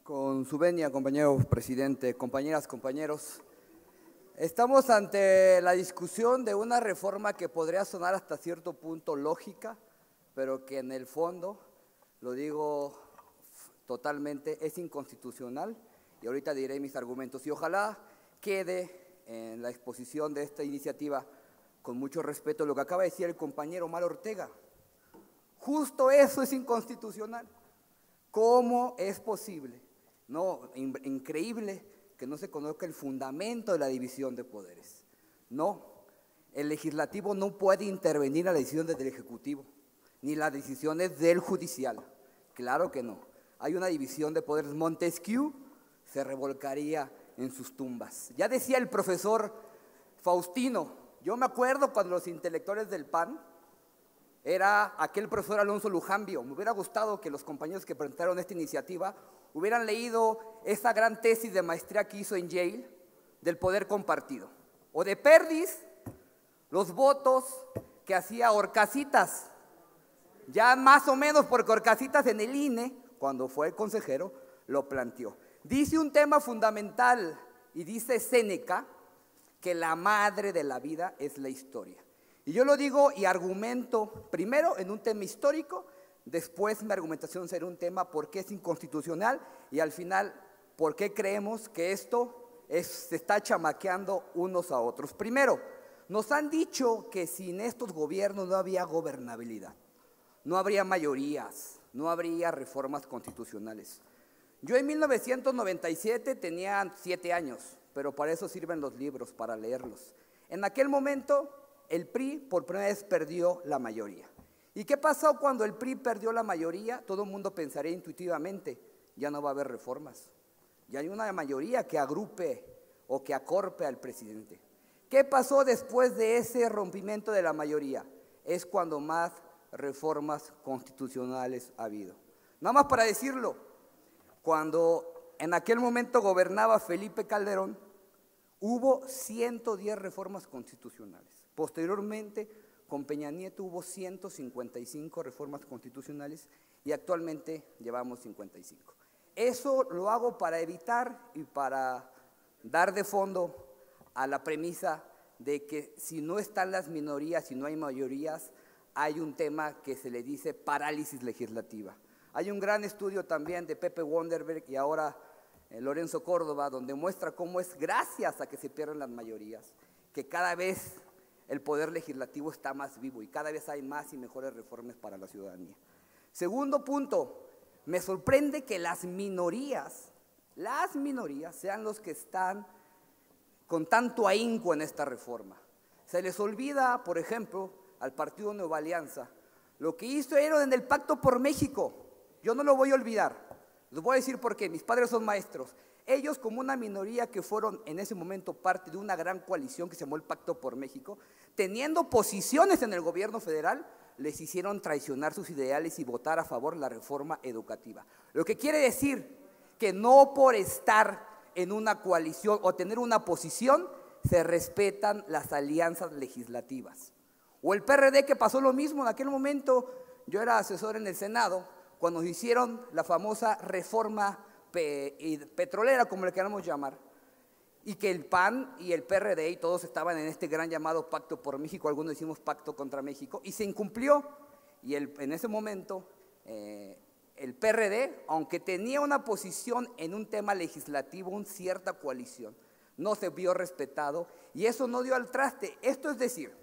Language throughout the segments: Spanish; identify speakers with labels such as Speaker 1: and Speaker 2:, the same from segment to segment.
Speaker 1: Con su venia, compañero presidente, compañeras, compañeros, estamos ante la discusión de una reforma que podría sonar hasta cierto punto lógica, pero que en el fondo, lo digo totalmente, es inconstitucional, y ahorita diré mis argumentos. Y ojalá quede en la exposición de esta iniciativa, con mucho respeto, lo que acaba de decir el compañero Omar Ortega. Justo eso es inconstitucional. ¿Cómo es posible? No, increíble que no se conozca el fundamento de la división de poderes. No, el legislativo no puede intervenir en la decisión del ejecutivo, ni las decisiones del judicial. Claro que no. Hay una división de poderes. Montesquieu se revolcaría en sus tumbas. Ya decía el profesor Faustino, yo me acuerdo cuando los intelectuales del PAN, era aquel profesor Alonso Lujambio. Me hubiera gustado que los compañeros que presentaron esta iniciativa hubieran leído esa gran tesis de maestría que hizo en Yale del poder compartido. O de Perdis, los votos que hacía Horcasitas, ya más o menos porque Horcasitas en el INE, cuando fue consejero, lo planteó. Dice un tema fundamental y dice Séneca que la madre de la vida es la historia. Y yo lo digo y argumento primero en un tema histórico, después mi argumentación será un tema por qué es inconstitucional y al final por qué creemos que esto se está chamaqueando unos a otros. Primero, nos han dicho que sin estos gobiernos no había gobernabilidad, no habría mayorías, no habría reformas constitucionales. Yo en 1997 tenía 7 años, pero para eso sirven los libros, para leerlos. En aquel momento el PRI por primera vez perdió la mayoría. ¿Y qué pasó cuando el PRI perdió la mayoría? Todo el mundo pensaría intuitivamente, ya no va a haber reformas. Ya hay una mayoría que agrupe o que acorpe al presidente. ¿Qué pasó después de ese rompimiento de la mayoría? Es cuando más reformas constitucionales ha habido. Nada más para decirlo, cuando en aquel momento gobernaba Felipe Calderón, hubo 110 reformas constitucionales. Posteriormente, con Peña Nieto hubo 155 reformas constitucionales y actualmente llevamos 55. Eso lo hago para evitar y para dar de fondo a la premisa de que si no están las minorías, si no hay mayorías, hay un tema que se le dice parálisis legislativa. Hay un gran estudio también de Pepe Wonderberg y ahora Lorenzo Córdoba, donde muestra cómo es gracias a que se pierden las mayorías, que cada vez el poder legislativo está más vivo y cada vez hay más y mejores reformas para la ciudadanía. Segundo punto, me sorprende que las minorías sean los que están con tanto ahínco en esta reforma. Se les olvida, por ejemplo, al Partido Nueva Alianza, lo que hizo en el Pacto por México. Yo no lo voy a olvidar. Les voy a decir por qué. Mis padres son maestros. Ellos, como una minoría que fueron en ese momento parte de una gran coalición que se llamó el Pacto por México, teniendo posiciones en el gobierno federal, les hicieron traicionar sus ideales y votar a favor de la reforma educativa. Lo que quiere decir que no por estar en una coalición o tener una posición se respetan las alianzas legislativas. O el PRD, que pasó lo mismo en aquel momento. Yo era asesor en el Senado cuando hicieron la famosa reforma petrolera, como le queramos llamar, y que el PAN y el PRD y todos estaban en este gran llamado Pacto por México, algunos decimos Pacto contra México, y se incumplió, y en ese momento el PRD, aunque tenía una posición en un tema legislativo, una cierta coalición, no se vio respetado, y eso no dio al traste. Esto es decir,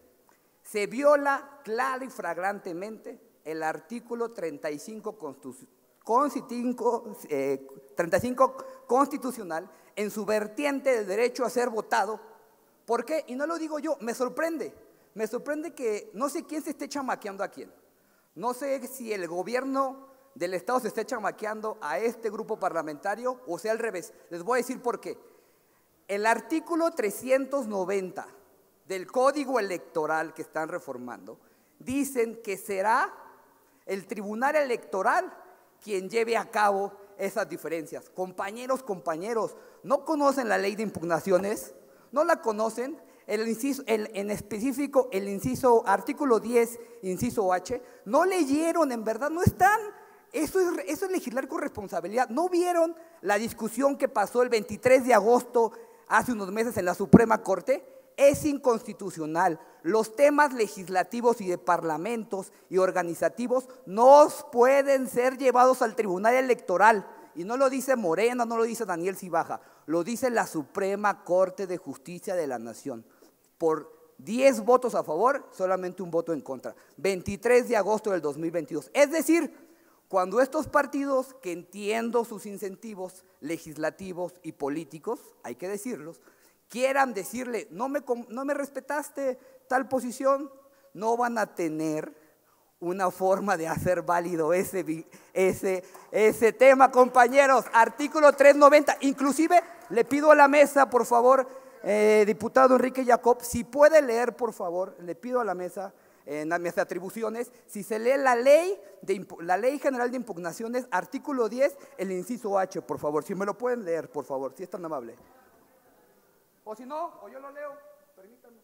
Speaker 1: se viola clara y flagrantemente el artículo 35 constitucional en su vertiente del derecho a ser votado. ¿Por qué? Y no lo digo yo, me sorprende que no sé quién se esté chamaqueando a quién. No sé si el gobierno del Estado se esté chamaqueando a este grupo parlamentario o sea al revés. Les voy a decir por qué. El artículo 390 del Código Electoral que están reformando, dicen que será el Tribunal Electoral quien lleve a cabo esas diferencias. Compañeros, ¿no conocen la ley de impugnaciones? ¿No la conocen? En específico, el inciso, artículo 10, inciso H, ¿no leyeron en verdad? ¿No están Eso es legislar con responsabilidad. ¿No vieron la discusión que pasó el 23 de agosto, hace unos meses, en la Suprema Corte? Es inconstitucional. Los temas legislativos y de parlamentos y organizativos no pueden ser llevados al Tribunal Electoral. Y no lo dice Morena, no lo dice Daniel Cibaja, lo dice la Suprema Corte de Justicia de la Nación. Por 10 votos a favor, solamente un voto en contra. 23 de agosto del 2022. Es decir, cuando estos partidos, que entiendo sus incentivos legislativos y políticos, hay que decirlos, quieran decirle, no me respetaste tal posición, no van a tener una forma de hacer válido ese tema, compañeros. Artículo 390, inclusive le pido a la mesa, por favor, diputado Enrique Jacob, si puede leer, por favor, le pido a la mesa, en mis atribuciones, si se lee la ley general de impugnaciones, artículo 10, el inciso H, por favor, si me lo pueden leer, por favor, si es tan amable. O si no, o yo lo leo, permítanme.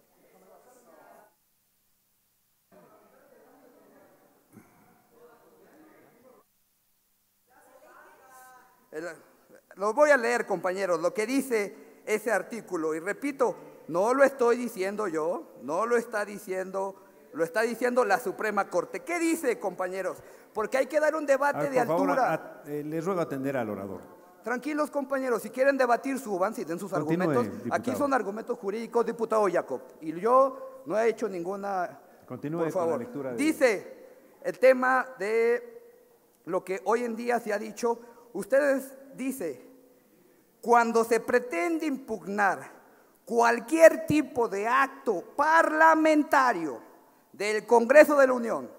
Speaker 1: Lo voy a leer, compañeros, lo que dice ese artículo, y repito, no lo estoy diciendo yo, no lo está diciendo, lo está diciendo la Suprema Corte. ¿Qué dice, compañeros? Porque hay que dar un debate de altura.
Speaker 2: Les ruego atender al orador.
Speaker 1: Tranquilos, compañeros, si quieren debatir, suban, si den sus argumentos.
Speaker 2: Diputado.
Speaker 1: Aquí son argumentos jurídicos, diputado Jacob. Y yo no he hecho ninguna…
Speaker 2: Continúe
Speaker 1: por favor.
Speaker 2: con la lectura.
Speaker 1: Dice el tema de lo que hoy en día se ha dicho. Ustedes dice, cuando se pretende impugnar cualquier tipo de acto parlamentario del Congreso de la Unión,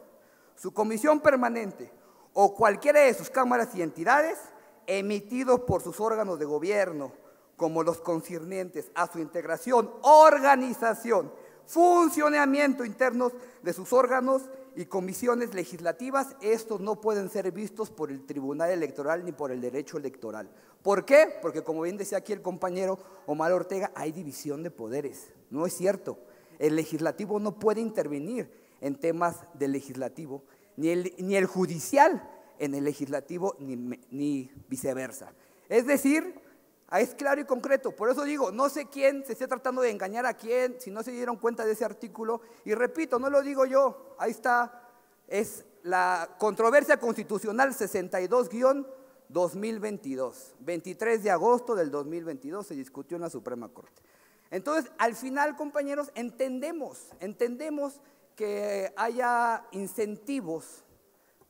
Speaker 1: su comisión permanente o cualquiera de sus cámaras y entidades, emitidos por sus órganos de gobierno, como los concernientes a su integración, organización, funcionamiento internos de sus órganos y comisiones legislativas, estos no pueden ser vistos por el Tribunal Electoral ni por el derecho electoral. ¿Por qué? Porque, como bien decía aquí el compañero Omar Ortega, hay división de poderes. No es cierto. El legislativo no puede intervenir en temas del legislativo, ni el judicial en el legislativo, ni viceversa. Es decir, es claro y concreto. Por eso digo, no sé quién se esté tratando de engañar a quién, si no se dieron cuenta de ese artículo. Y repito, no lo digo yo, ahí está, es la controversia constitucional 62-2022. 23 de agosto del 2022 se discutió en la Suprema Corte. Entonces, al final, compañeros, entendemos que haya incentivos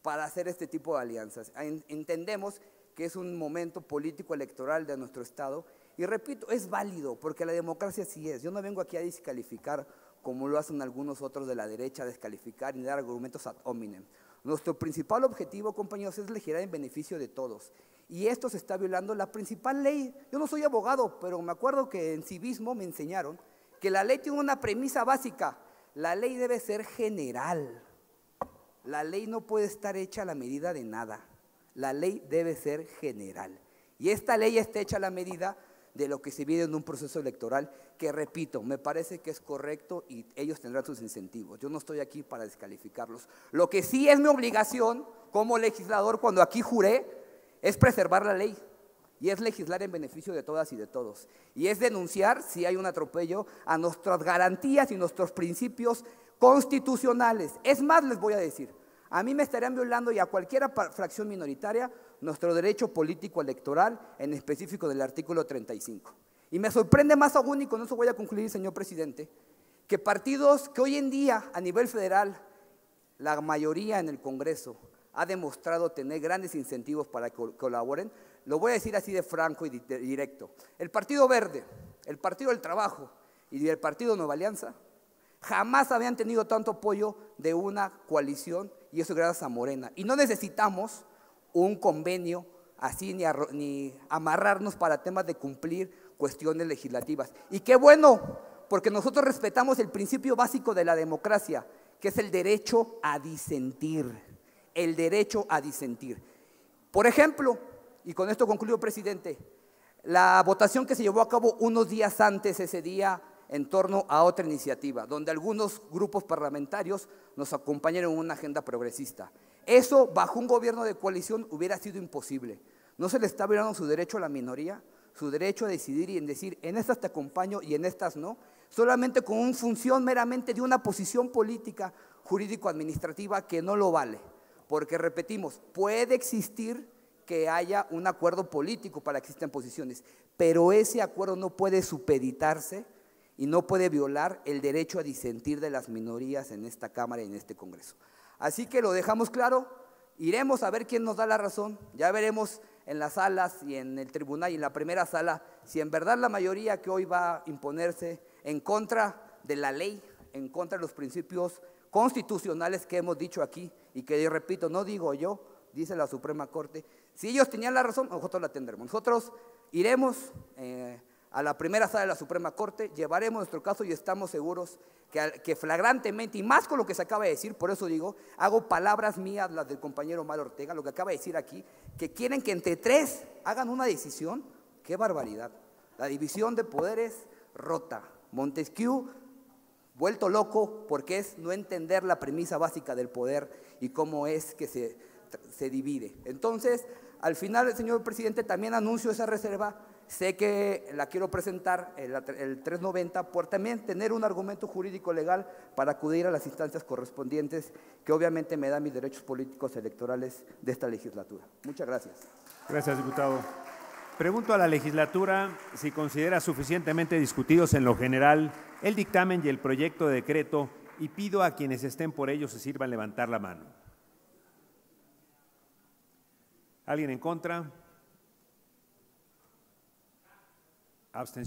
Speaker 1: para hacer este tipo de alianzas. Entendemos que es un momento político electoral de nuestro Estado, y repito, es válido, porque la democracia sí es. Yo no vengo aquí a descalificar, como lo hacen algunos otros de la derecha, a descalificar y dar argumentos ad hominem. Nuestro principal objetivo, compañeros, es legislar en beneficio de todos, y esto se está violando la principal ley. Yo no soy abogado, pero me acuerdo que en civismo me enseñaron que la ley tiene una premisa básica: la ley debe ser general. La ley no puede estar hecha a la medida de nada. La ley debe ser general. Y esta ley está hecha a la medida de lo que se vive en un proceso electoral que, repito, me parece que es correcto y ellos tendrán sus incentivos. Yo no estoy aquí para descalificarlos. Lo que sí es mi obligación como legislador, cuando aquí juré, es preservar la ley. Y es legislar en beneficio de todas y de todos. Y es denunciar si hay un atropello a nuestras garantías y nuestros principios constitucionales. Es más, les voy a decir, a mí me estarían violando, y a cualquier fracción minoritaria, nuestro derecho político electoral, en específico del artículo 35. Y me sorprende más aún, y con eso voy a concluir, señor presidente, que partidos que hoy en día a nivel federal, la mayoría en el Congreso ha demostrado tener grandes incentivos para que colaboren. Lo voy a decir así de franco y directo. El Partido Verde, el Partido del Trabajo y el Partido Nueva Alianza jamás habían tenido tanto apoyo de una coalición, y eso gracias a Morena. Y no necesitamos un convenio así ni amarrarnos para temas de cumplir cuestiones legislativas. Y qué bueno, porque nosotros respetamos el principio básico de la democracia, que es el derecho a disentir. El derecho a disentir. Por ejemplo, y con esto concluyo, presidente, la votación que se llevó a cabo unos días antes, ese día, en torno a otra iniciativa, donde algunos grupos parlamentarios nos acompañaron en una agenda progresista. Eso bajo un gobierno de coalición hubiera sido imposible. No se le está violando su derecho a la minoría, su derecho a decidir y en decir, en estas te acompaño y en estas no, solamente con una función meramente de una posición política, jurídico-administrativa que no lo vale. Porque repetimos, puede existir que haya un acuerdo político para que existan posiciones, pero ese acuerdo no puede supeditarse y no puede violar el derecho a disentir de las minorías en esta Cámara y en este Congreso. Así que lo dejamos claro, iremos a ver quién nos da la razón, ya veremos en las salas y en el tribunal y en la primera sala si en verdad la mayoría que hoy va a imponerse en contra de la ley, en contra de los principios constitucionales que hemos dicho aquí y que, yo repito, no digo yo, dice la Suprema Corte. Si ellos tenían la razón, nosotros la tendremos. Nosotros iremos a la primera sala de la Suprema Corte, llevaremos nuestro caso y estamos seguros que flagrantemente, y más con lo que se acaba de decir, por eso digo, hago palabras mías, las del compañero Omar Ortega, lo que acaba de decir aquí, que quieren que entre tres hagan una decisión. ¡Qué barbaridad! La división de poderes rota. Montesquieu vuelto loco porque es no entender la premisa básica del poder y cómo es que se divide. Entonces, al final, señor presidente, también anuncio esa reserva. Sé que la quiero presentar el 390 por también tener un argumento jurídico legal para acudir a las instancias correspondientes que obviamente me dan mis derechos políticos electorales de esta legislatura. Muchas gracias.
Speaker 2: Gracias, diputado. Pregunto a la legislatura si considera suficientemente discutidos en lo general el dictamen y el proyecto de decreto y pido a quienes estén por ello se sirvan levantar la mano. ¿Alguien en contra? Abstención.